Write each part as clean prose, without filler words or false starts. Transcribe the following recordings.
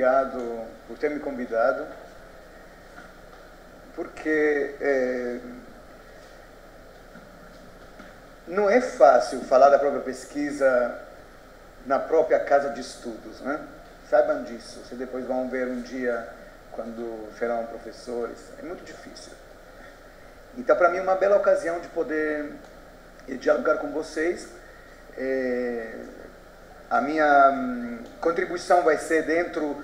obrigado por ter me convidado, porque não é fácil falar da própria pesquisa na própria casa de estudos, né? Saibam disso, vocês depois vão ver um dia quando serão professores, é muito difícil. Então, para mim, é uma bela ocasião de poder dialogar com vocês. A minha contribuição vai ser dentro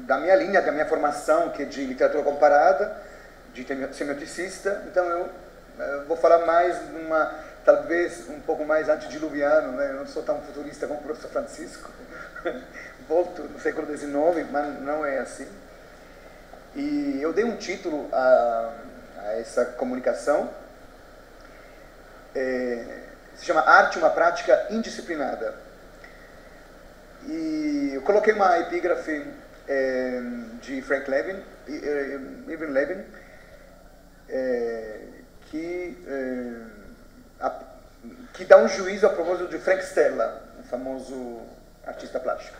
da minha linha, da minha formação, que é de literatura comparada, de semioticista. Então, eu vou falar mais talvez um pouco mais antediluviano, né? Eu não sou tão futurista como o professor Francisco. Volto no século XIX, mas não é assim. E eu dei um título a essa comunicação, se chama Arte, uma prática indisciplinada. E eu coloquei uma epígrafe de Frank Levin, Irving Levin, que dá um juízo a propósito de Frank Stella, um famoso artista plástico.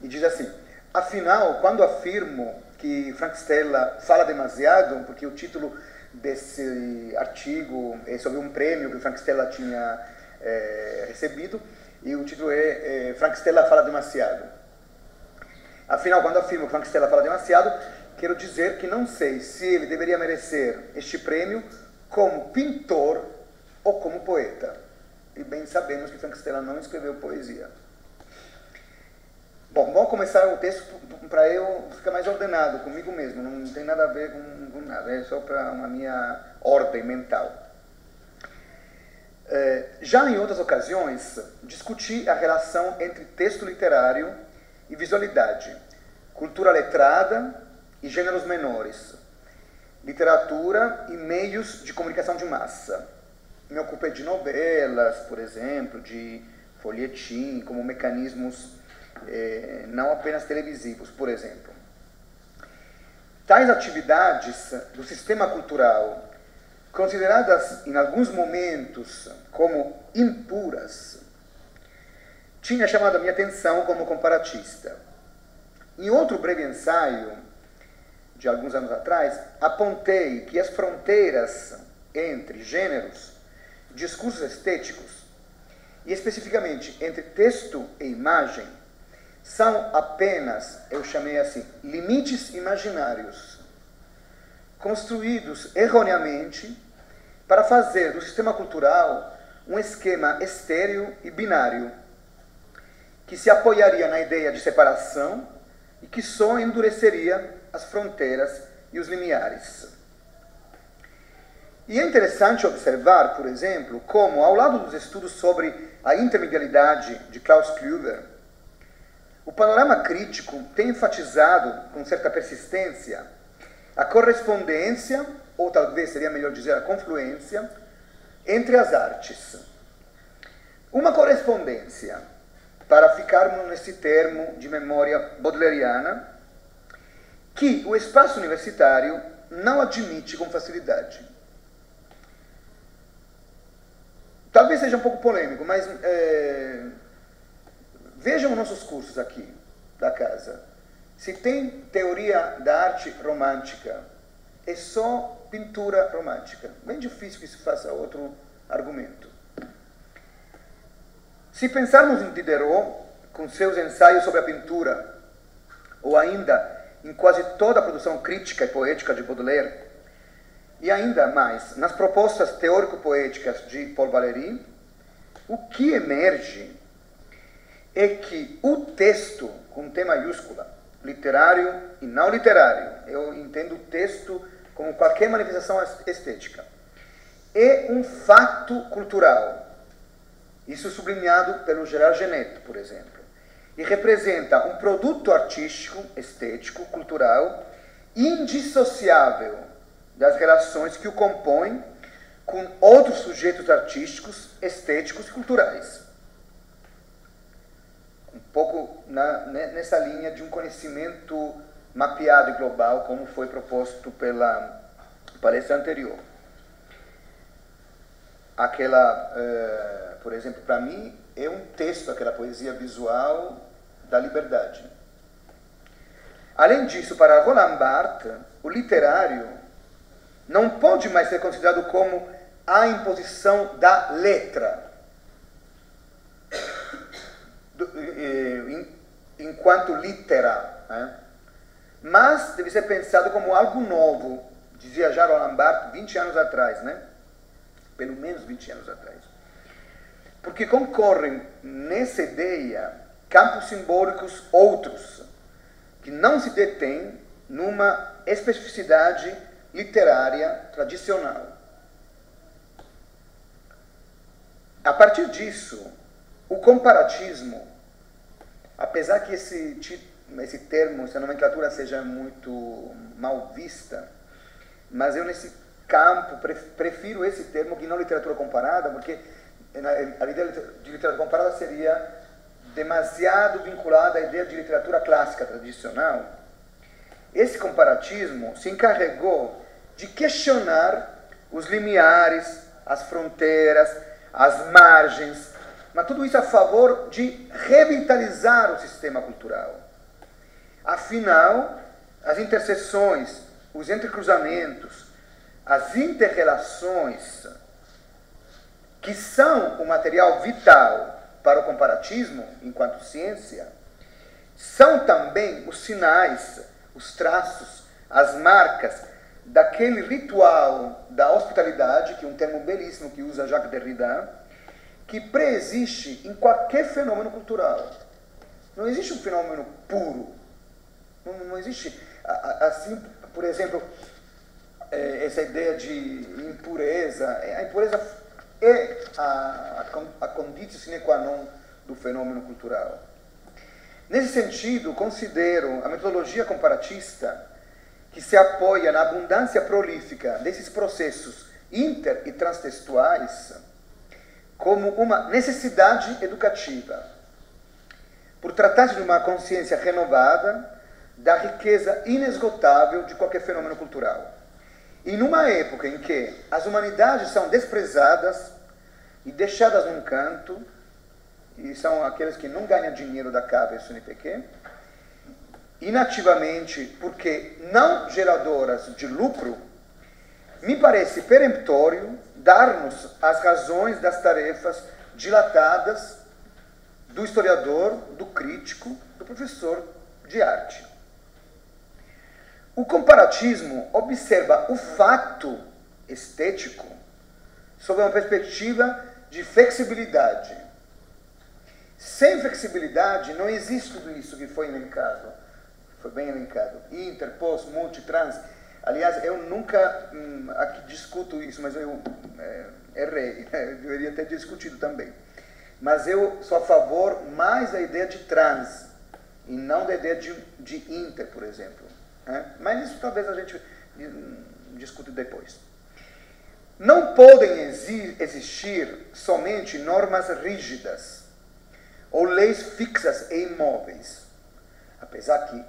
E diz assim: afinal, quando afirmo que Frank Stella fala demasiado, porque o título desse artigo é sobre um prêmio que Frank Stella tinha recebido, e o título é Frank Stella fala demasiado. Afinal, quando afirmo que Frank Stella fala demasiado, quero dizer que não sei se ele deveria merecer este prêmio como pintor ou como poeta. E bem sabemos que Frank Stella não escreveu poesia. Bom, vamos começar o texto para eu ficar mais ordenado comigo mesmo, não tem nada a ver com nada, é só para uma minha ordem mental. Já em outras ocasiões, discuti a relação entre texto literário e visualidade, cultura letrada e gêneros menores, literatura e meios de comunicação de massa. Me ocupei de novelas, por exemplo, de folhetim, como mecanismos não apenas televisivos, por exemplo. Tais atividades do sistema cultural, consideradas em alguns momentos como impuras, tinha chamado a minha atenção como comparatista. Em outro breve ensaio, de alguns anos atrás, apontei que as fronteiras entre gêneros, discursos estéticos, e especificamente entre texto e imagem, são apenas, eu chamei assim, limites imaginários, construídos erroneamente para fazer do sistema cultural um esquema estéril e binário, que se apoiaria na ideia de separação e que só endureceria as fronteiras e os limiares. E é interessante observar, por exemplo, como, ao lado dos estudos sobre a intermedialidade de Klaus Kluwer, o panorama crítico tem enfatizado, com certa persistência, a correspondência, ou talvez seria melhor dizer a confluência, entre as artes. Uma correspondência, para ficarmos nesse termo de memória baudelariana, que o espaço universitário não admite com facilidade. Talvez seja um pouco polêmico, mas vejam nossos cursos aqui da casa. Se tem teoria da arte romântica, é só pintura romântica. Bem difícil que se faça outro argumento. Se pensarmos em Diderot, com seus ensaios sobre a pintura, ou ainda em quase toda a produção crítica e poética de Baudelaire, e ainda mais nas propostas teórico-poéticas de Paul Valéry, o que emerge é que o texto, com T maiúscula, literário e não literário, eu entendo o texto como qualquer manifestação estética, é um fato cultural. Isso sublinhado pelo Gerard Genet, por exemplo, e representa um produto artístico, estético, cultural, indissociável das relações que o compõem com outros sujeitos artísticos, estéticos e culturais. Um pouco nessa linha de um conhecimento mapeado e global, como foi proposto pela palestra anterior. Aquela, por exemplo, para mim, é um texto, aquela poesia visual, da liberdade. Além disso, para Roland Barthes, o literário não pode mais ser considerado como a imposição da letra, enquanto litera, né? Mas deve ser pensado como algo novo, dizia já Roland Barthes 20 anos atrás, né? Pelo menos 20 anos atrás. Porque concorrem nessa ideia campos simbólicos outros, que não se detêm numa especificidade literária tradicional. A partir disso, o comparatismo, apesar que esse termo, essa nomenclatura seja muito mal vista, mas eu nesse campo prefiro esse termo que não literatura comparada, porque a ideia de literatura comparada seria demasiado vinculada à ideia de literatura clássica tradicional. Esse comparatismo se encarregou de questionar os limiares, as fronteiras, as margens, mas tudo isso a favor de revitalizar o sistema cultural. Afinal, as interseções, os entrecruzamentos, as interrelações, que são o material vital para o comparatismo enquanto ciência, são também os sinais, os traços, as marcas daquele ritual da hospitalidade, que é um termo belíssimo que usa Jacques Derrida, que preexiste em qualquer fenômeno cultural. Não existe um fenômeno puro. Não existe, assim, por exemplo, essa ideia de impureza. A impureza é a conditio sine qua non do fenômeno cultural. Nesse sentido, considero a metodologia comparatista, que se apoia na abundância prolífica desses processos inter- e transtextuais, como uma necessidade educativa, por tratar-se de uma consciência renovada da riqueza inesgotável de qualquer fenômeno cultural. E numa época em que as humanidades são desprezadas e deixadas num canto, e são aqueles que não ganham dinheiro da cave SNPq, inativamente porque não geradoras de lucro, me parece peremptório dar-nos as razões das tarefas dilatadas do historiador, do crítico, do professor de arte. O comparatismo observa o fato estético sob uma perspectiva de flexibilidade. Sem flexibilidade não existe tudo isso que foi elencado. Foi bem elencado. Inter, pós, multi, trans. Aliás, eu nunca aqui discuto isso, mas eu errei. Eu deveria ter discutido também. Mas eu sou a favor mais da ideia de trans e não da ideia de inter, por exemplo. Mas isso talvez a gente discute depois. Não podem existir somente normas rígidas ou leis fixas e imóveis, apesar que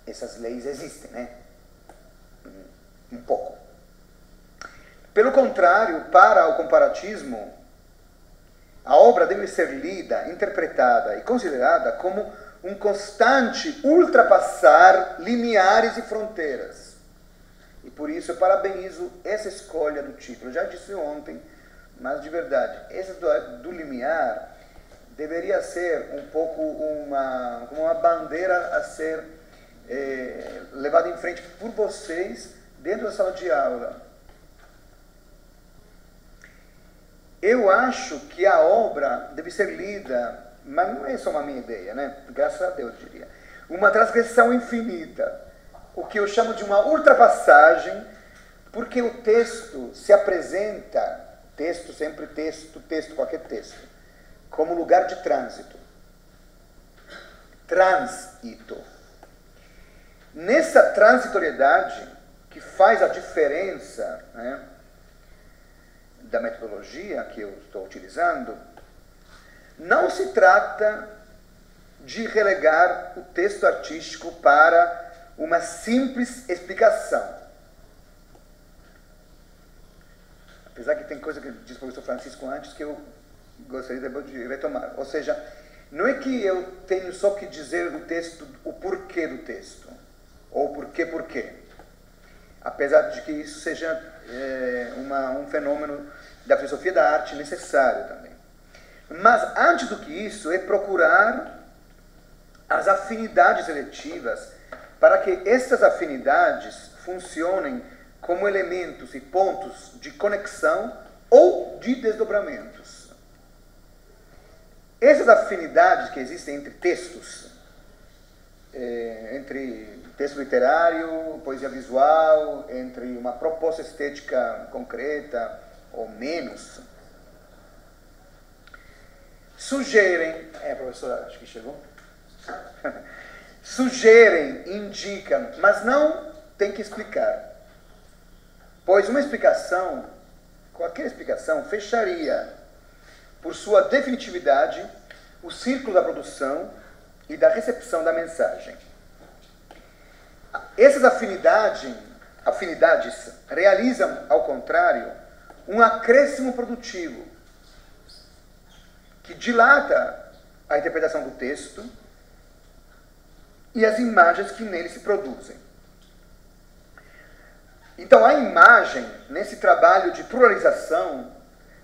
essas leis existem, né? Um pouco. Pelo contrário, para o comparatismo, a obra deve ser lida, interpretada e considerada como um constante ultrapassar limiares e fronteiras. E por isso eu parabenizo essa escolha do título. Eu já disse ontem, mas de verdade, essa do limiar deveria ser um pouco como uma bandeira a ser levada em frente por vocês dentro da sala de aula. Eu acho que a obra deve ser lida, mas não é só uma minha ideia, né? Graças a Deus, eu diria. Uma transgressão infinita, o que eu chamo de uma ultrapassagem, porque o texto se apresenta, texto, sempre texto, qualquer texto, como lugar de trânsito. Trânsito. Nessa transitoriedade, que faz a diferença, né, da metodologia que eu estou utilizando, não se trata de relegar o texto artístico para uma simples explicação. Apesar que tem coisa que diz o professor Francisco antes que eu gostaria depois de retomar. Ou seja, Não é que eu tenho só que dizer do texto o porquê do texto, ou porquê. Apesar de que isso seja um fenômeno da filosofia da arte necessário também. Mas, antes do que isso, é procurar as afinidades seletivas para que estas afinidades funcionem como elementos e pontos de conexão ou de desdobramentos. Essas afinidades que existem entre textos, entre texto literário, poesia visual, entre uma proposta estética concreta ou menos, sugerem, professora, acho que chegou, sugerem, indicam, mas não tem que explicar, pois uma explicação, qualquer explicação, fecharia, por sua definitividade, o círculo da produção e da recepção da mensagem. Essas afinidades realizam, ao contrário, um acréscimo produtivo que dilata a interpretação do texto e as imagens que nele se produzem. Então, a imagem, nesse trabalho de pluralização,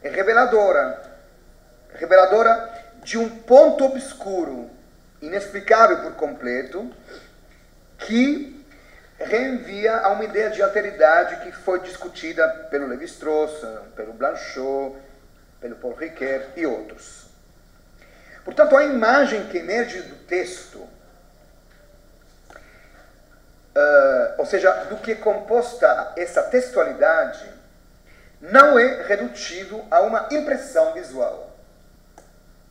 é reveladora de um ponto obscuro, inexplicável por completo, que reenvia a uma ideia de alteridade que foi discutida pelo Lévi-Strauss, pelo Blanchot, pelo Paul Ricoeur e outros. Portanto, a imagem que emerge do texto, ou seja, do que é composta essa textualidade, não é redutível a uma impressão visual.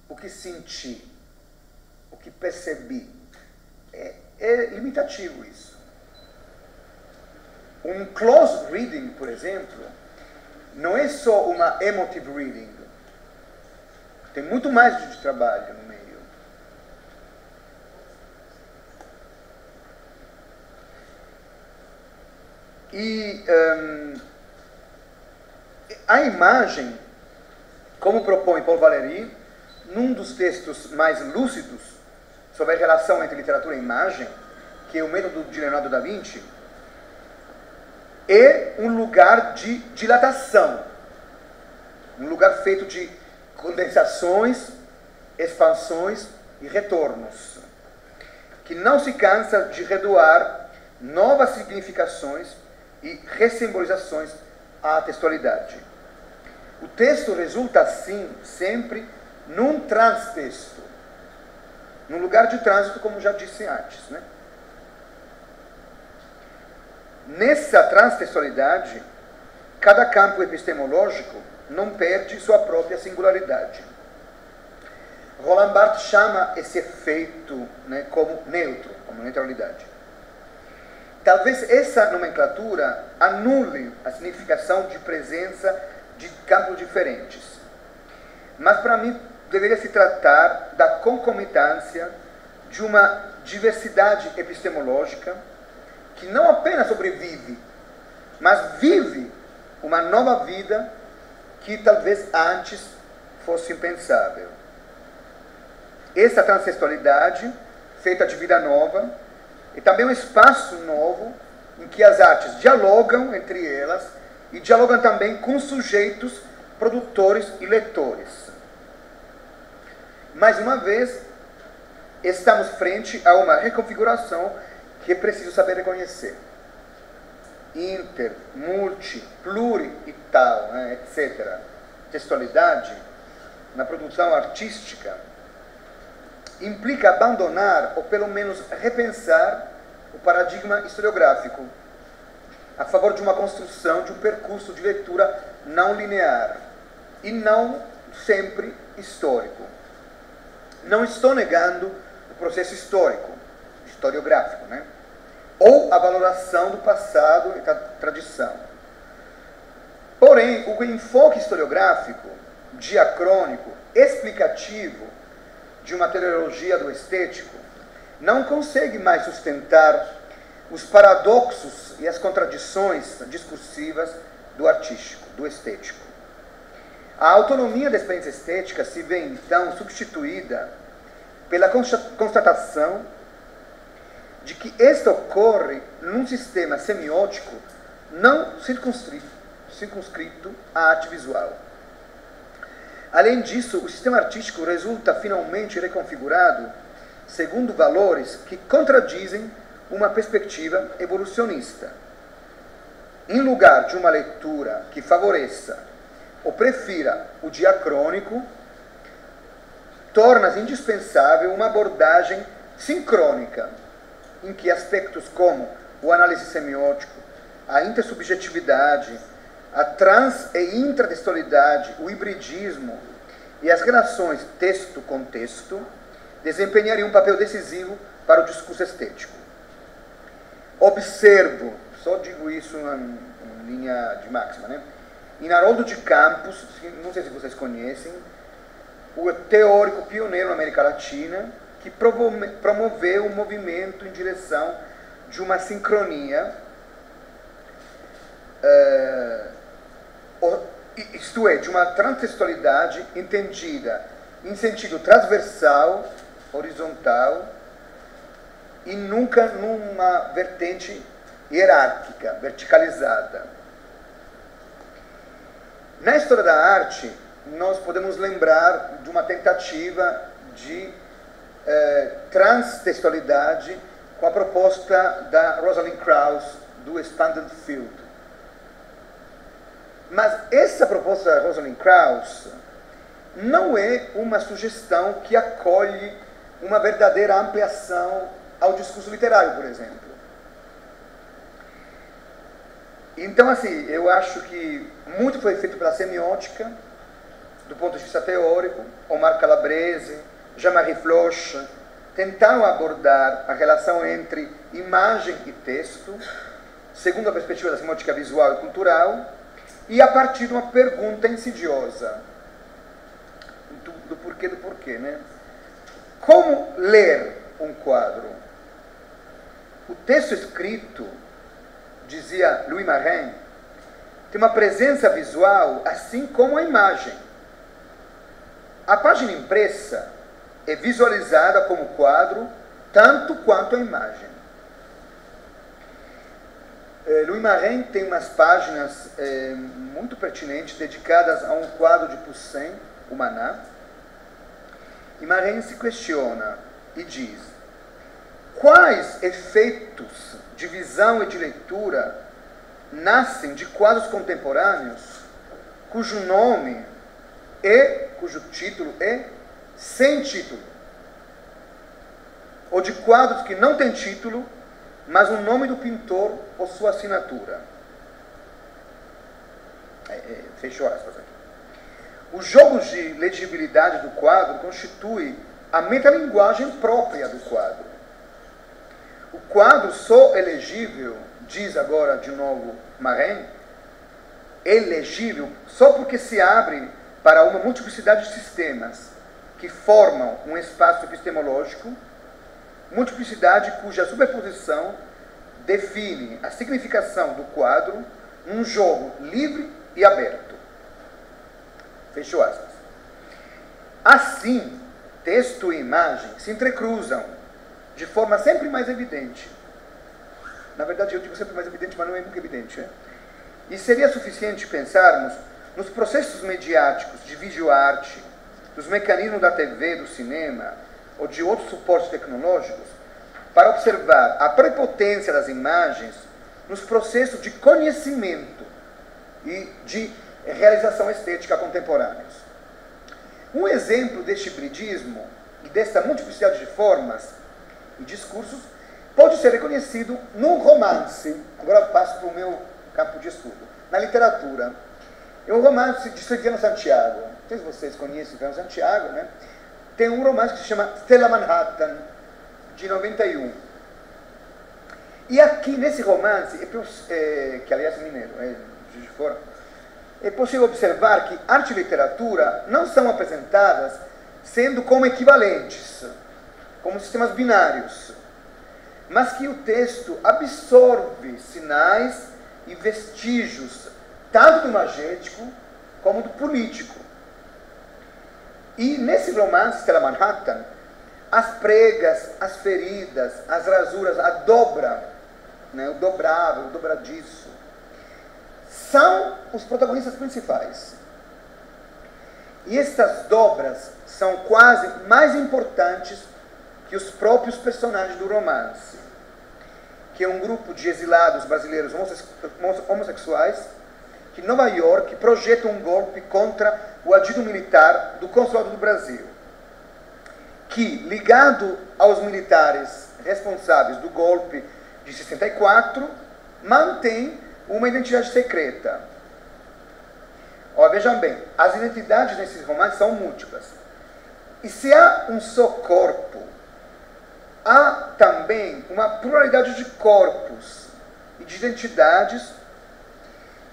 O que senti, o que percebi, é limitativo isso. Um close reading, por exemplo, não é só uma emotive reading. Tem muito mais de trabalho no meio. E a imagem, como propõe Paul Valéry, num dos textos mais lúcidos sobre a relação entre literatura e imagem, que é o método de Leonardo da Vinci, é um lugar de dilatação, um lugar feito de condensações, expansões e retornos, que não se cansa de redoar novas significações e ressimbolizações à textualidade. O texto resulta, assim, sempre num transtexto, num lugar de trânsito, como já disse antes, né? Nessa transtextualidade, cada campo epistemológico não perde sua própria singularidade. Roland Barthes chama esse efeito, né, como neutro, como neutralidade. Talvez essa nomenclatura anule a significação de presença de campos diferentes. Mas, para mim, deveria se tratar da concomitância de uma diversidade epistemológica que não apenas sobrevive, mas vive uma nova vida que talvez antes fosse impensável. Essa transtextualidade, feita de vida nova, é também um espaço novo em que as artes dialogam entre elas e dialogam também com sujeitos, produtores e leitores. Mais uma vez, estamos frente a uma reconfiguração que é preciso saber reconhecer. Inter, multi, pluri e tal, né, etc. Textualidade, na produção artística, implica abandonar, ou pelo menos repensar, o paradigma historiográfico, a favor de uma construção de um percurso de leitura não linear e não sempre histórico. Não estou negando o processo histórico, historiográfico, né? Ou a valoração do passado e da tradição. Porém, o enfoque historiográfico, diacrônico, explicativo de uma teleologia do estético, não consegue mais sustentar os paradoxos e as contradições discursivas do artístico, do estético. A autonomia da experiência estética se vê, então, substituída pela constatação de que esta ocorre num sistema semiótico não circunscrito à arte visual. Além disso, o sistema artístico resulta finalmente reconfigurado segundo valores que contradizem uma perspectiva evolucionista. Em lugar de uma leitura que favoreça ou prefira o diacrônico, torna-se indispensável uma abordagem sincrônica, em que aspectos como o análise semiótico, a intersubjetividade, a trans- e intratextualidade, o hibridismo e as relações texto-contexto desempenhariam um papel decisivo para o discurso estético. Observo, só digo isso em linha de máxima, né? Em Haroldo de Campos, não sei se vocês conhecem, o teórico pioneiro na América Latina, que promoveu um movimento em direção de uma sincronia, isto é, de uma transtextualidade entendida em sentido transversal, horizontal, e nunca numa vertente hierárquica, verticalizada. Na história da arte, nós podemos lembrar de uma tentativa de transtextualidade com a proposta da Rosalind Krauss do Expanded Field. Mas essa proposta da Rosalind Krauss não é uma sugestão que acolhe uma verdadeira ampliação ao discurso literário, por exemplo. Então, assim, eu acho que muito foi feito pela semiótica, do ponto de vista teórico. Omar Calabrese, Jean-Marie Floch tentaram abordar a relação entre imagem e texto, segundo a perspectiva da semiótica visual e cultural, e a partir de uma pergunta insidiosa do porquê, né? Como ler um quadro? O texto escrito, dizia Louis Marin, tem uma presença visual assim como a imagem. A página impressa é visualizada como quadro tanto quanto a imagem. Louis Marin tem umas páginas muito pertinentes dedicadas a um quadro de Poussin, o Maná. E Marin se questiona e diz: quais efeitos de visão e de leitura nascem de quadros contemporâneos cujo nome cujo título é sem título? Ou de quadros que não têm título, mas o nome do pintor ou sua assinatura? Fechou aspas aqui. Os jogos de legibilidade do quadro constituem a metalinguagem própria do quadro. O quadro só é legível, diz agora de novo Marin, é legível só porque se abre para uma multiplicidade de sistemas que formam um espaço epistemológico, multiplicidade cuja superposição define a significação do quadro num jogo livre e aberto. Fechou aspas. Assim, texto e imagem se entrecruzam de forma sempre mais evidente. Na verdade, eu digo sempre mais evidente, mas não é nunca evidente. Né? E seria suficiente pensarmos nos processos mediáticos de videoarte, dos mecanismos da TV, do cinema, ou de outros suportes tecnológicos, para observar a prepotência das imagens nos processos de conhecimento e de realização estética contemporâneos. Um exemplo deste hibridismo e desta multiplicidade de formas e discursos pode ser reconhecido num romance. Agora passo para o meu campo de estudo. Na literatura. É um romance de Severiano Santiago. Não sei se vocês conhecem Severiano Santiago, né? Tem um romance que se chama Stella Manhattan, de 91. E aqui, nesse romance, que aliás é mineiro, de fora, é possível observar que arte e literatura não são apresentadas sendo como equivalentes, como sistemas binários, mas que o texto absorve sinais e vestígios tanto do imagético como do político. E nesse romance, Stella Manhattan, as pregas, as feridas, as rasuras, a dobra, né, o dobrável, o dobradiço, são os protagonistas principais. E estas dobras são quase mais importantes que os próprios personagens do romance, que é um grupo de exilados brasileiros homossexuais que em Nova York projeta um golpe contra o adido militar do Consulado do Brasil, que, ligado aos militares responsáveis do golpe de 64, mantém uma identidade secreta. Ó, vejam bem, as identidades nesses romances são múltiplas. E se há um só corpo, há também uma pluralidade de corpos e de identidades,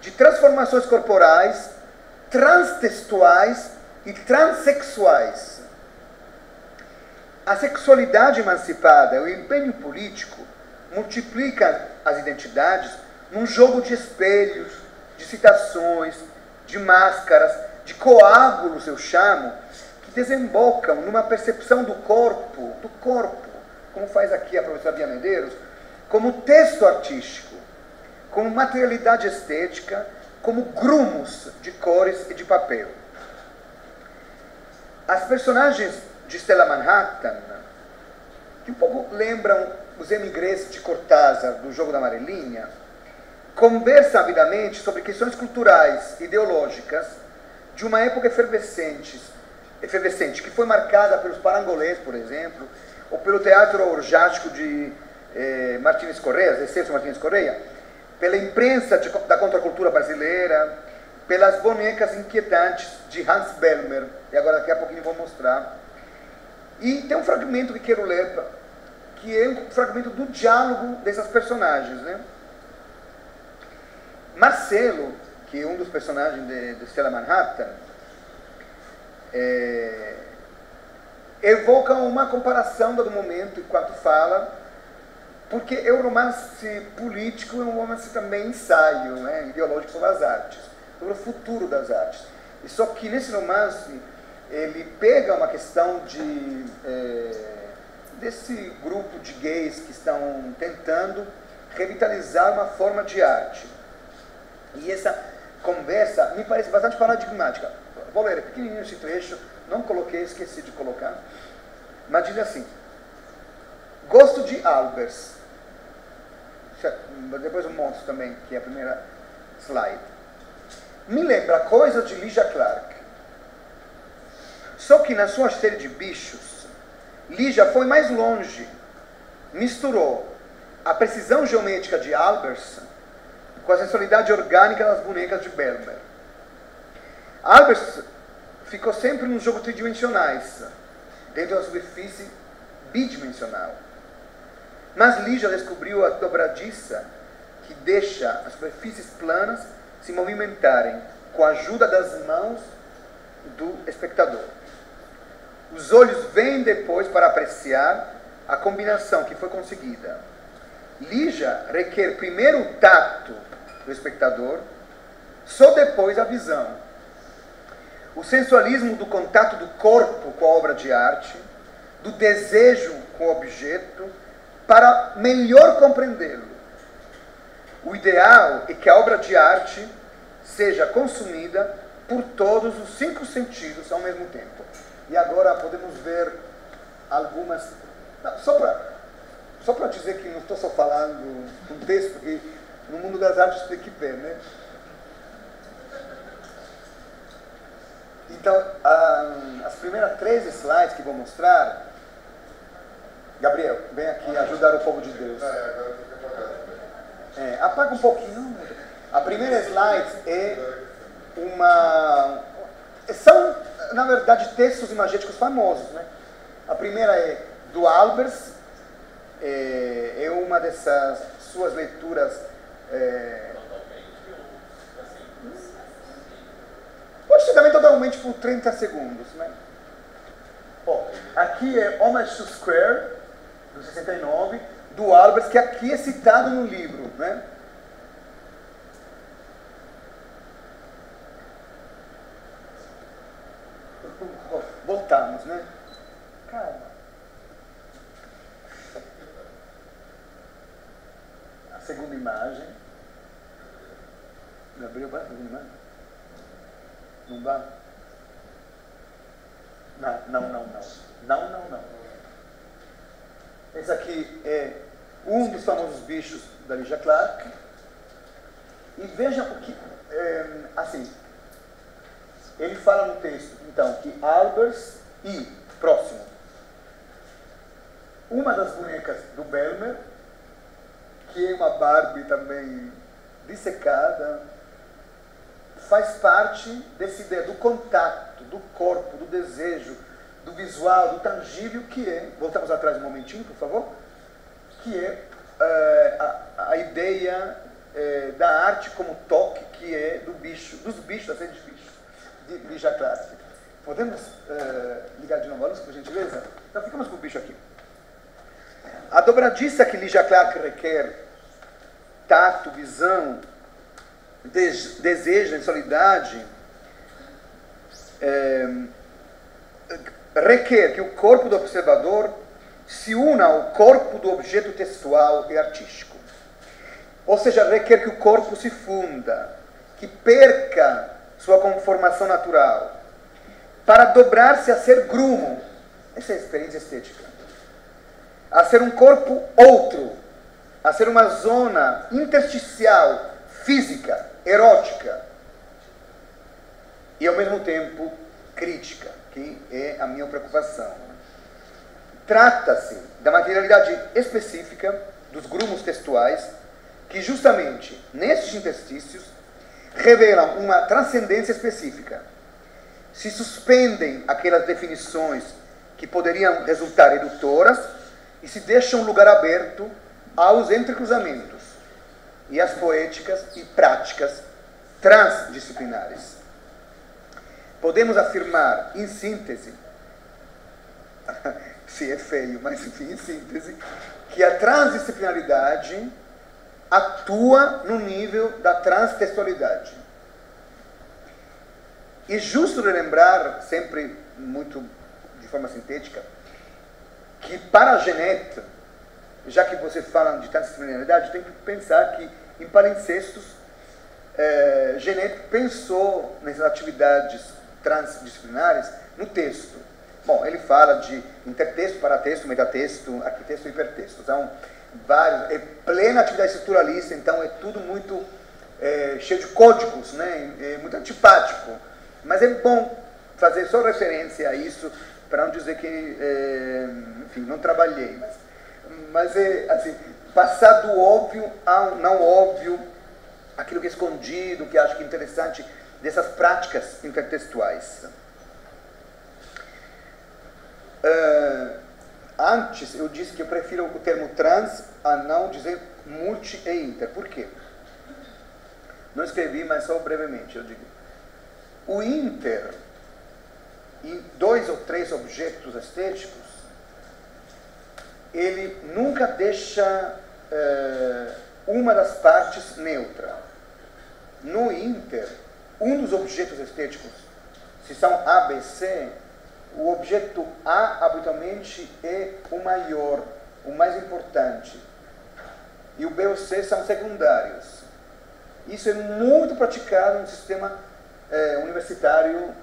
de transformações corporais, transtextuais e transexuais. A sexualidade emancipada e o empenho político multiplicam as identidades num jogo de espelhos, de citações, de máscaras, de coágulos, eu chamo, que desembocam numa percepção do corpo, como faz aqui a professora Bia Medeiros, como texto artístico, como materialidade estética, como grumos de cores e de papel. As personagens de Stella Manhattan, que um pouco lembram os emigrés de Cortázar, do Jogo da Amarelinha, conversam avidamente sobre questões culturais e ideológicas de uma época efervescente, que foi marcada pelos parangolês, por exemplo, ou pelo teatro orgiástico de Martínez Correia, Celso Martínez Correia, pela imprensa da contracultura brasileira, pelas bonecas inquietantes de Hans Bellmer, e agora daqui a pouquinho vou mostrar. E tem um fragmento que quero ler, que é um fragmento do diálogo dessas personagens, né? Marcelo, que é um dos personagens de Stella Manhattan, evoca uma comparação do momento enquanto fala, porque é um romance político e um romance também ensaio, né, ideológico sobre as artes, sobre o futuro das artes. E só que nesse romance ele pega uma questão desse grupo de gays que estão tentando revitalizar uma forma de arte. E essa conversa me parece bastante paradigmática. Vou ler, é pequenininho esse trecho, não coloquei, esqueci de colocar, mas diz assim: gosto de Albers. Depois eu mostro também, que é a primeira slide. Me lembra coisa de Lygia Clark. Só que na sua série de bichos, Lygia foi mais longe. Misturou a precisão geométrica de Albers com a sensualidade orgânica das bonecas de Bellmer. Albers ficou sempre nos jogos tridimensionais, dentro da superfície bidimensional. Mas Lygia descobriu a dobradiça que deixa as superfícies planas se movimentarem com a ajuda das mãos do espectador. Os olhos vêm depois para apreciar a combinação que foi conseguida. Lygia requer primeiro o tato do espectador, só depois a visão. O sensualismo do contato do corpo com a obra de arte, do desejo com o objeto, para melhor compreendê-lo. O ideal é que a obra de arte seja consumida por todos os 5 sentidos ao mesmo tempo. E agora podemos ver algumas... Não, só para dizer que não estou só falando um texto, porque no mundo das artes tem que ver, né? Então, as primeiras 13 slides que vou mostrar... Gabriel, vem aqui ajudar o povo de Deus. Apaga um pouquinho. A primeira slide são, na verdade, textos imagéticos famosos, né? A primeira é do Albers, é uma dessas suas leituras. Pode ser também totalmente por 30 segundos, né? Aqui é Homage to Square, do 69, do Albers, que aqui é citado no livro, né? Voltamos, né? Calma. segunda imagem. Gabriel, vai a segunda imagem? Não vai? Não. Esse aqui é um dos famosos bichos da Lygia Clark. E vejam o que, assim, ele fala no texto, então, que Albers e, próximo, uma das bonecas do Belmer, que é uma Barbie também dissecada, faz parte dessa ideia do contato, do corpo, do desejo, do visual, do tangível, que é, voltamos atrás um momentinho, por favor, que é a ideia da arte como toque, que é do bicho, dos bichos, das redes de bichos, de Lygia Clark. Podemos ligar de novo a luz, por gentileza? Então ficamos com o bicho aqui. A dobradiça que Lygia Clark requer, tato, visão, desejo, sensualidade, requer que o corpo do observador se una ao corpo do objeto textual e artístico. Ou seja, requer que o corpo se funda, que perca sua conformação natural, para dobrar-se a ser grumo. Essa é a experiência estética. A ser um corpo outro, a ser uma zona intersticial, física, erótica, e ao mesmo tempo crítica, que é a minha preocupação. Trata-se da materialidade específica dos grumos textuais, que justamente nestes interstícios revelam uma transcendência específica. Se suspendem aquelas definições que poderiam resultar redutoras e se deixam lugar aberto aos entrecruzamentos e às poéticas e práticas transdisciplinares. Podemos afirmar, em síntese, se é feio, mas enfim, em síntese, que a transdisciplinaridade atua no nível da transtextualidade. E justo relembrar, sempre muito de forma sintética, que para Genet, já que você fala de transdisciplinaridade, tem que pensar que em palimpsestos, Genet pensou nessas atividades transdisciplinares no texto. Bom, ele fala de intertexto, paratexto, metatexto, arquitexto e hipertexto. Então, vários, é plena atividade estruturalista, então é tudo muito cheio de códigos, né? É muito antipático. Mas é bom fazer só referência a isso, para não dizer que, enfim, não trabalhei. Mas é assim, passar do óbvio ao não óbvio, aquilo que é escondido, que acho que é interessante, dessas práticas intertextuais. Antes eu disse que eu prefiro o termo trans a não dizer multi e inter. Por quê? Não escrevi, mas só brevemente eu digo. O inter, em 2 ou 3 objetos estéticos, ele nunca deixa uma das partes neutra. No inter, um dos objetos estéticos, se são A, B, C, o objeto A habitualmente é o maior, o mais importante, e o B ou C são secundários. Isso é muito praticado no sistema universitário,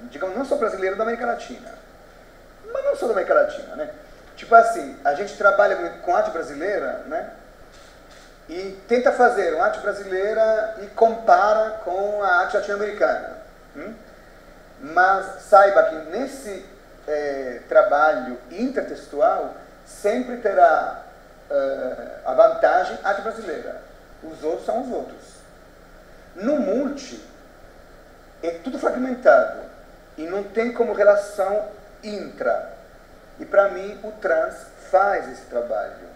digamos, não só brasileiro, da América Latina, mas não só da América Latina, né? Tipo assim, a gente trabalha com arte brasileira, né? E tenta fazer uma arte brasileira e compara com a arte latino-americana. Mas saiba que nesse trabalho intertextual sempre terá a vantagem a arte brasileira. Os outros são os outros. No multi, é tudo fragmentado e não tem como relação intra. E para mim o trans faz esse trabalho.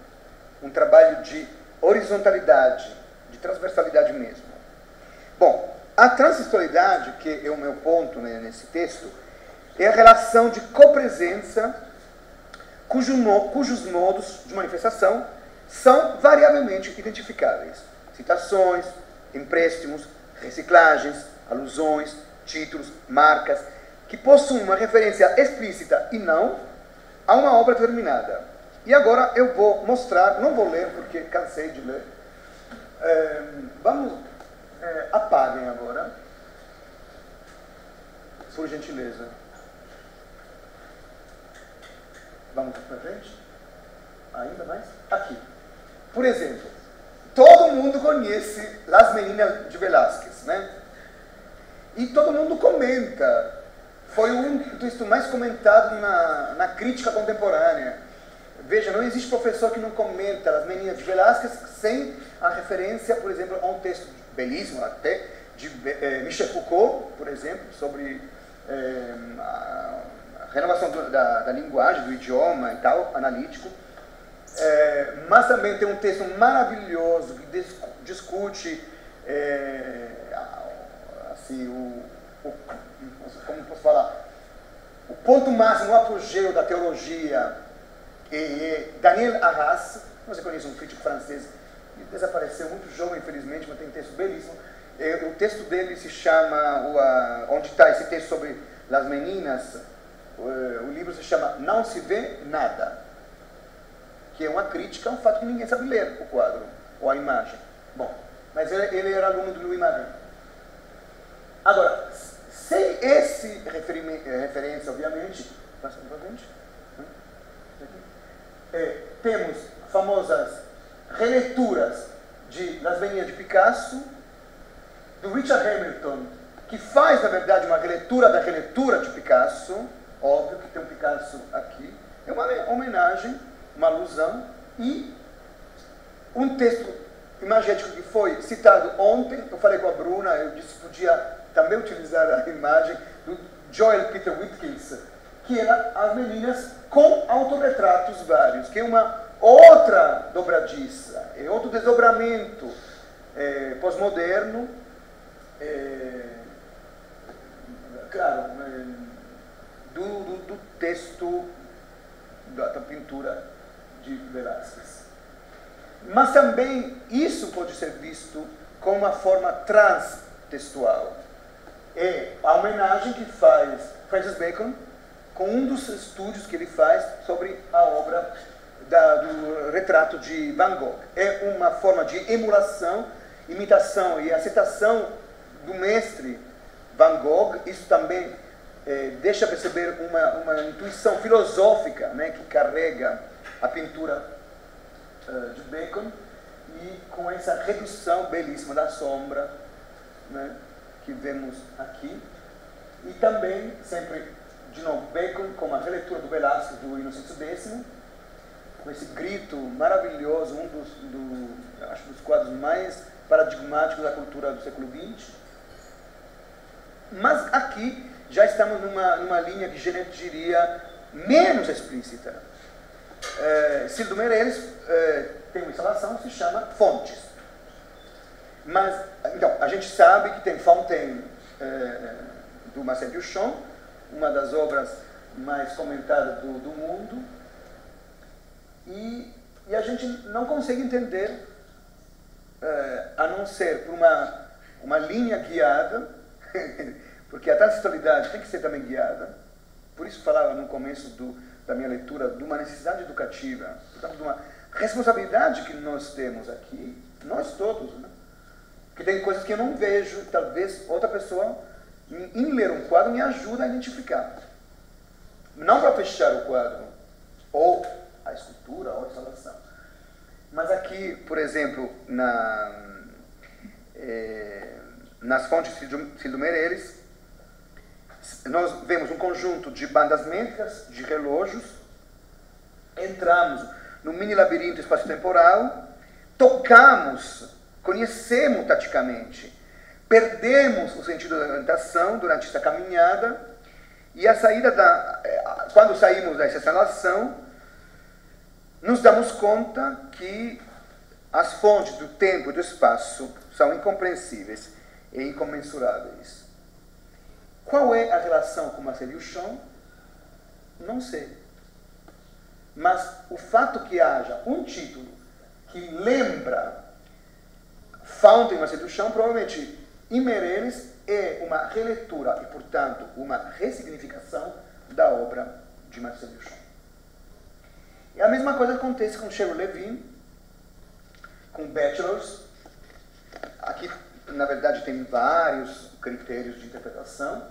Um trabalho de horizontalidade, de transversalidade mesmo. Bom, a transsexualidade, que é o meu ponto, né, nesse texto, é a relação de copresença cujos modos de manifestação são variavelmente identificáveis. Citações, empréstimos, reciclagens, alusões, títulos, marcas, que possuem uma referência explícita e não a uma obra determinada. E agora eu vou mostrar, não vou ler porque cansei de ler. Apaguem agora, por gentileza. Vamos para frente? Ainda mais? Aqui. Por exemplo, todo mundo conhece Las Meninas de Velázquez, né? E todo mundo comenta. Foi o texto mais comentado na crítica contemporânea. Veja, não existe professor que não comenta Las Meninas de Velázquez sem a referência, por exemplo, a um texto belíssimo até, de Michel Foucault, por exemplo, sobre a renovação da linguagem, do idioma e tal, analítico. Mas também tem um texto maravilhoso que discute assim, como posso falar, o ponto máximo, o apogeu da teologia, Daniel Arras. Você conhece um crítico francês que desapareceu muito jovem, infelizmente, mas tem um texto belíssimo. O texto dele se chama, onde está esse texto sobre Las Meninas, o livro se chama Não se vê nada, que é uma crítica ao fato que ninguém sabe ler o quadro, ou a imagem. Bom, mas ele era aluno do Louis Marin. Agora, sem esse referência, obviamente, temos famosas releituras de Las Meninas de Picasso, do Richard Hamilton, que faz, na verdade, uma releitura da releitura de Picasso. Óbvio que tem um Picasso aqui. É uma homenagem, uma alusão, e um texto imagético que foi citado ontem. Eu falei com a Bruna, eu disse que podia também utilizar a imagem do Joel Peter Whitkins, que era As Meninas com autorretratos vários, que é uma outra dobradiça, é outro desdobramento pós-moderno, claro, do texto da pintura de Velázquez. Mas também isso pode ser visto como uma forma transtextual. É a homenagem que faz Francis Bacon com um dos estudos que ele faz sobre a obra do retrato de Van Gogh. É uma forma de emulação, imitação e aceitação do mestre Van Gogh. Isso também deixa perceber uma intuição filosófica, né, que carrega a pintura de Bacon, e com essa redução belíssima da sombra, né, que vemos aqui. E também, sempre, de novo, Bacon com a releitura do Velázquez, do Inocêncio X, com esse grito maravilhoso, acho dos quadros mais paradigmáticos da cultura do século XX. Mas aqui já estamos numa linha que Genet diria menos explícita. Ciro Meirelles tem uma instalação que se chama Fontes. Mas, então, a gente sabe que tem Fontaine do Marcel Duchamp, uma das obras mais comentadas do mundo, e a gente não consegue entender, a não ser por uma linha guiada, porque a transitoriedade tem que ser também guiada. Por isso falava no começo da minha leitura de uma necessidade educativa, portanto, de uma responsabilidade que nós temos aqui, nós todos, né? Porque tem coisas que eu não vejo, talvez outra pessoa, em ler um quadro, me ajuda a identificar. Não para fechar o quadro, ou a escultura, ou a instalação. Mas aqui, por exemplo, nas fontes de Ciro Meirelles, nós vemos um conjunto de bandas métricas, de relógios, entramos no mini labirinto espaço-temporal, tocamos, conhecemos taticamente, perdemos o sentido da orientação durante essa caminhada, e a saída quando saímos dessa instalação, nos damos conta que as fontes do tempo e do espaço são incompreensíveis e incomensuráveis. Qual é a relação com Marcel Duchamp? Não sei. Mas o fato que haja um título que lembra Fountain Marcel Duchamp, provavelmente em Meirelles é uma releitura e, portanto, uma ressignificação da obra de Marcel Duchamp. E a mesma coisa acontece com Cheryl Levin, com Bachelors. Aqui, na verdade, tem vários critérios de interpretação.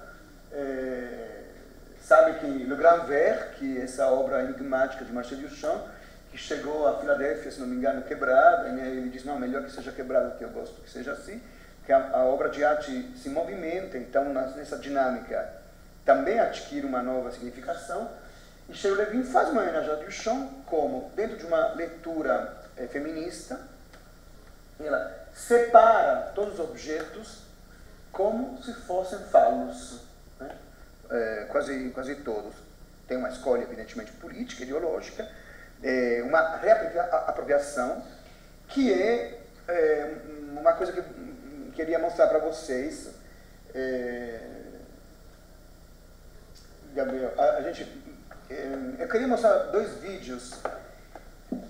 Sabe que Le Grand Verre, que é essa obra enigmática de Marcel Duchamp, que chegou a Filadélfia, se não me engano, quebrada, e ele diz, não, melhor que seja quebrada, que eu gosto que seja assim, que a obra de arte se movimenta, então nessa dinâmica também adquire uma nova significação, e Cheryl Levin faz uma homenagem a Duchamp como, dentro de uma leitura feminista, ela separa todos os objetos como se fossem falos, né? Quase todos. Tem uma escolha, evidentemente, política, ideológica, uma reapropriação, que é uma coisa que eu queria mostrar para vocês. Gabriel, eu queria mostrar 2 vídeos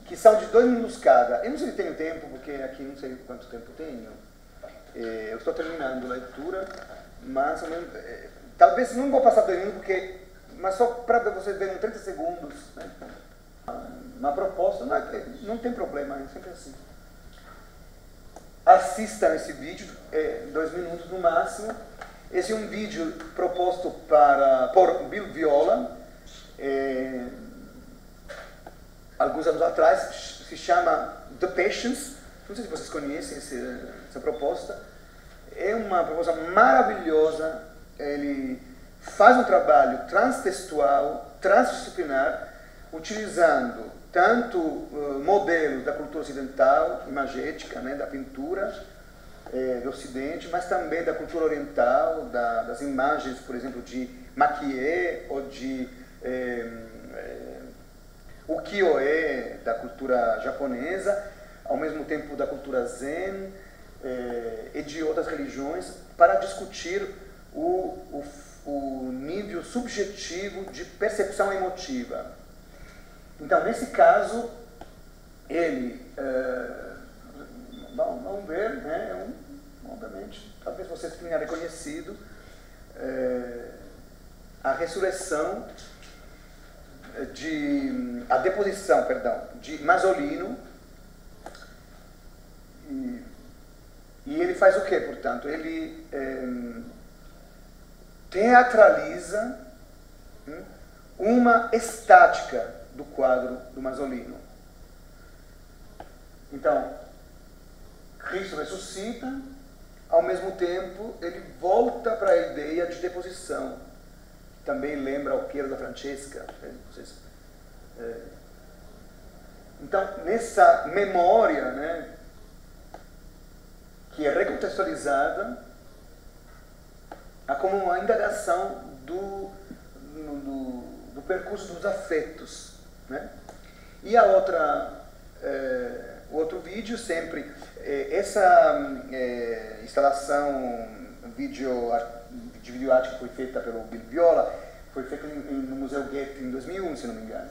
que são de 2 minutos cada. Eu não sei se tenho tempo, porque aqui não sei quanto tempo tenho. Eu estou terminando a leitura, mas talvez não vou passar 2 minutos, mas só para vocês verem 30 segundos, né? Uma proposta, não tem problema, é sempre assim. Assistam esse vídeo, 2 minutos no máximo. Esse é um vídeo proposto por Bill Viola, alguns anos atrás, se chama The Patience. Não sei se vocês conhecem essa proposta. É uma proposta maravilhosa. Ele faz um trabalho transtextual, transdisciplinar, utilizando tanto modelos da cultura ocidental, imagética, né, da pintura do Ocidente, mas também da cultura oriental, das imagens, por exemplo, de maquie ou de ukiyo-e, da cultura japonesa, ao mesmo tempo da cultura zen e de outras religiões, para discutir o nível subjetivo de percepção emotiva. Então, nesse caso, ele, vamos ver, né, obviamente, talvez vocês tenham reconhecido a ressurreição, a deposição, perdão, de Masolino, e ele faz o quê, portanto? Ele teatraliza uma estática do quadro do Masolino. Então, Cristo ressuscita, ao mesmo tempo ele volta para a ideia de deposição. Também lembra o Piero da Francesca. Então, nessa memória, né, que é recontextualizada, há como uma indagação do percurso dos afetos, né? E a o outro vídeo, sempre, essa instalação de vídeo arte que foi feita pelo Bill Viola, foi feita no Museu Goethe em 2001, se não me engano.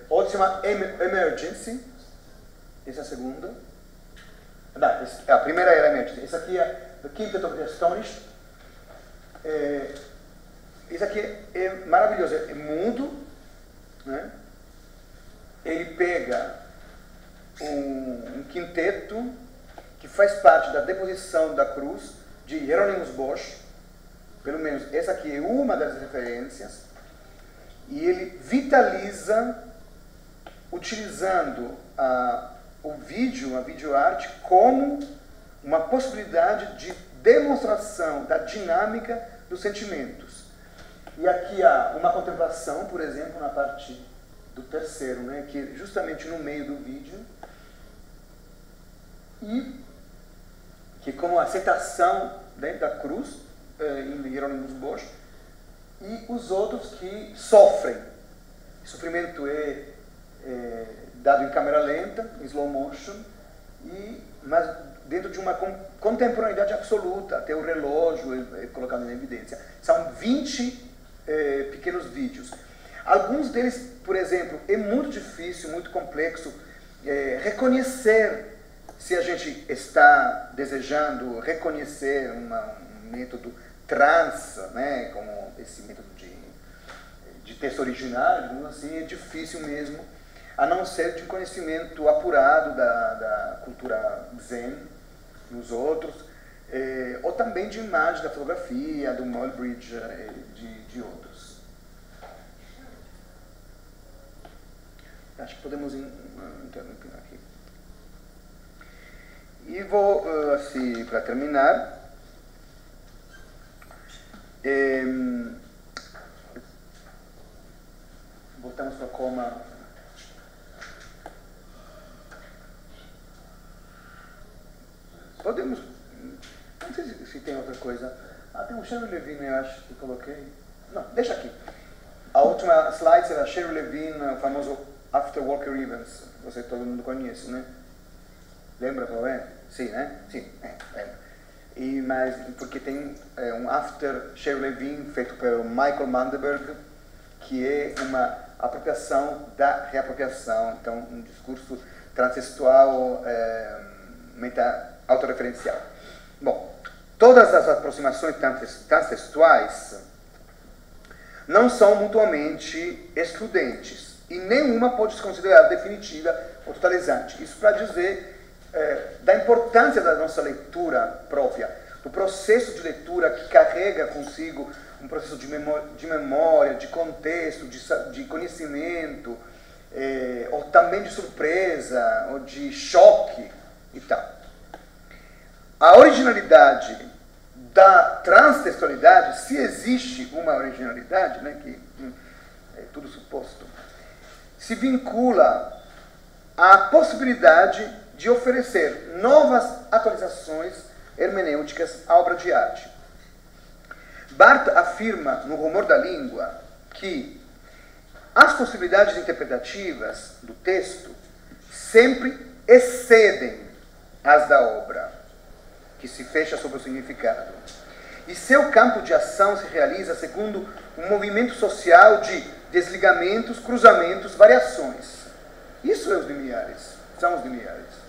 Outra se chama Emergency, essa é a segunda. Não, a primeira era Emergency, essa aqui é The Quintet of the Astonished. Isso aqui é maravilhoso, é mudo, né? Ele pega um quinteto que faz parte da deposição da cruz de Hieronymus Bosch, pelo menos essa aqui é uma das referências, e ele vitaliza utilizando o vídeo, a videoarte, como uma possibilidade de demonstração da dinâmica dos sentimentos. E aqui há uma contemplação, por exemplo, na parte do terceiro, né, que é justamente no meio do vídeo, e que como aceitação dentro da cruz, em Hieronymus Bosch, e os outros que sofrem. O sofrimento é dado em câmera lenta, em slow motion, mas dentro de uma contemporaneidade absoluta, até o relógio é colocado em evidência. São 20 pequenos vídeos. Alguns deles, por exemplo, é muito difícil, muito complexo reconhecer, se a gente está desejando reconhecer um método trans, né, como esse método de texto original, digamos assim, é difícil mesmo, a não ser de um conhecimento apurado da cultura zen nos outros, ou também de imagem da fotografia, do Muybridge, de outros. Acho que podemos interromper aqui. E vou, assim, para terminar, voltamos para coma. Podemos, não sei se tem outra coisa. Tem um Sherry Levine, eu acho que coloquei. Não, deixa aqui. A última slide será Sherry Levine, o famoso After Walker Evans. Você todo mundo conhece, né? Lembra qual é? Sim, né? Sim, lembra. Mas porque tem um After Sherry Levine feito pelo Michael Mandelberg, que é uma apropriação da reapropriação, então um discurso transtextual, autorreferencial. Bom, todas as aproximações transtextuais não são mutuamente excludentes e nenhuma pode se considerar definitiva ou totalizante. Isso para dizer da importância da nossa leitura própria, do processo de leitura que carrega consigo um processo de memória, de contexto, de conhecimento, ou também de surpresa, ou de choque e tal. A originalidade da transtextualidade, se existe uma originalidade, né, que é tudo suposto, se vincula à possibilidade de oferecer novas atualizações hermenêuticas à obra de arte. Barthes afirma no Rumor da Língua que as possibilidades interpretativas do texto sempre excedem as da obra, que se fecha sobre o significado. E seu campo de ação se realiza segundo um movimento social de desligamentos, cruzamentos, variações. Isso é os limiares, são os limiares.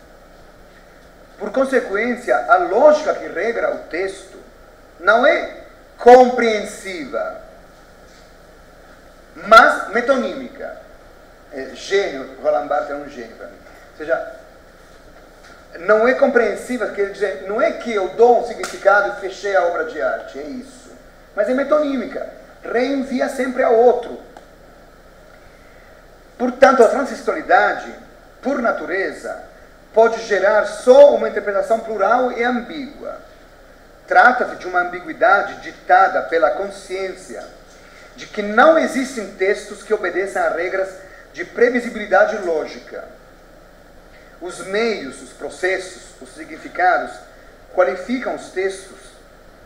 Por consequência, a lógica que regra o texto não é compreensiva, mas metonímica. Gênio, Roland Barthes é um gênio para mim. Ou seja, não é compreensiva, quer dizer, não é que eu dou um significado e fechei a obra de arte, é isso. Mas é metonímica, reenvia sempre a outro. Portanto, a transtextualidade, por natureza, pode gerar só uma interpretação plural e ambígua. Trata-se de uma ambiguidade ditada pela consciência de que não existem textos que obedeçam a regras de previsibilidade lógica. Os meios, os processos, os significados qualificam os textos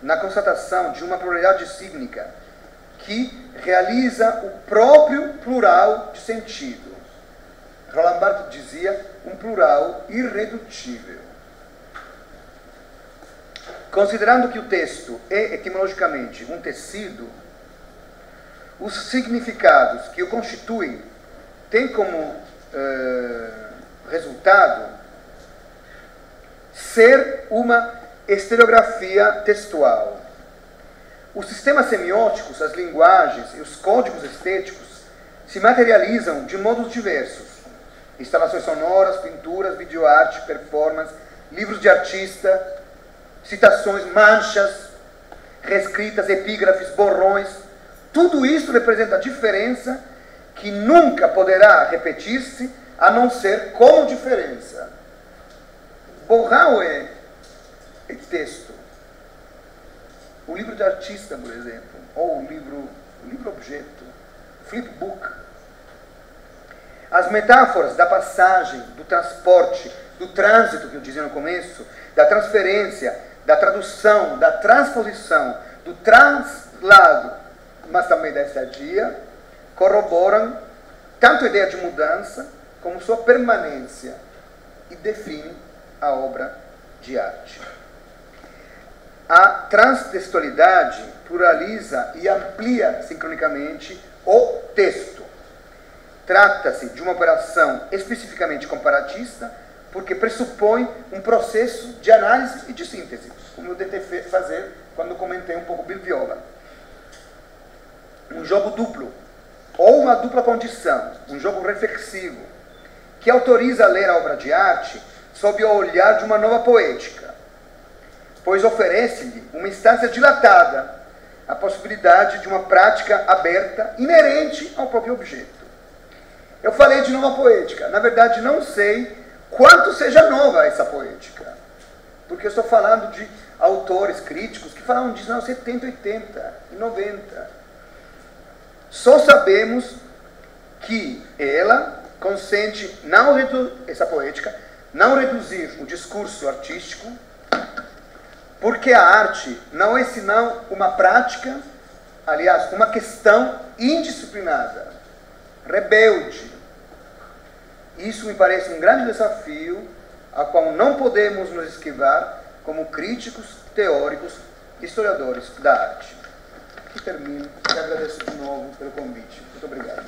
na constatação de uma pluralidade sígnica que realiza o próprio plural de sentido. Roland Barthes dizia um plural irredutível. Considerando que o texto é etimologicamente um tecido, os significados que o constituem têm como resultado ser uma estereografia textual. Os sistemas semióticos, as linguagens e os códigos estéticos se materializam de modos diversos. Instalações sonoras, pinturas, videoarte, performance, livros de artista, citações, manchas, reescritas, epígrafes, borrões. Tudo isso representa a diferença que nunca poderá repetir-se a não ser como diferença. Borrão é texto. O livro de artista, por exemplo, ou o livro objeto, flipbook. As metáforas da passagem, do transporte, do trânsito, que eu dizia no começo, da transferência, da tradução, da transposição, do translado, mas também da estadia, corroboram tanto a ideia de mudança como sua permanência e definem a obra de arte. A transtextualidade pluraliza e amplia sincronicamente o texto. Trata-se de uma operação especificamente comparatista, porque pressupõe um processo de análise e de síntese, como eu tentei fazer quando comentei um pouco Bill Viola. Um jogo duplo, ou uma dupla condição, um jogo reflexivo, que autoriza a ler a obra de arte sob o olhar de uma nova poética, pois oferece-lhe uma instância dilatada, a possibilidade de uma prática aberta, inerente ao próprio objeto. Eu falei de nova poética, na verdade não sei quanto seja nova essa poética, porque eu estou falando de autores, críticos, que falaram disso nos anos 70, 80 e 90. Só sabemos que ela consente, essa poética, não reduzir o discurso artístico, porque a arte não é senão uma prática, aliás, uma questão indisciplinada, rebelde. Isso me parece um grande desafio, a qual não podemos nos esquivar como críticos, teóricos, historiadores da arte. Aqui termino e agradeço de novo pelo convite. Muito obrigado.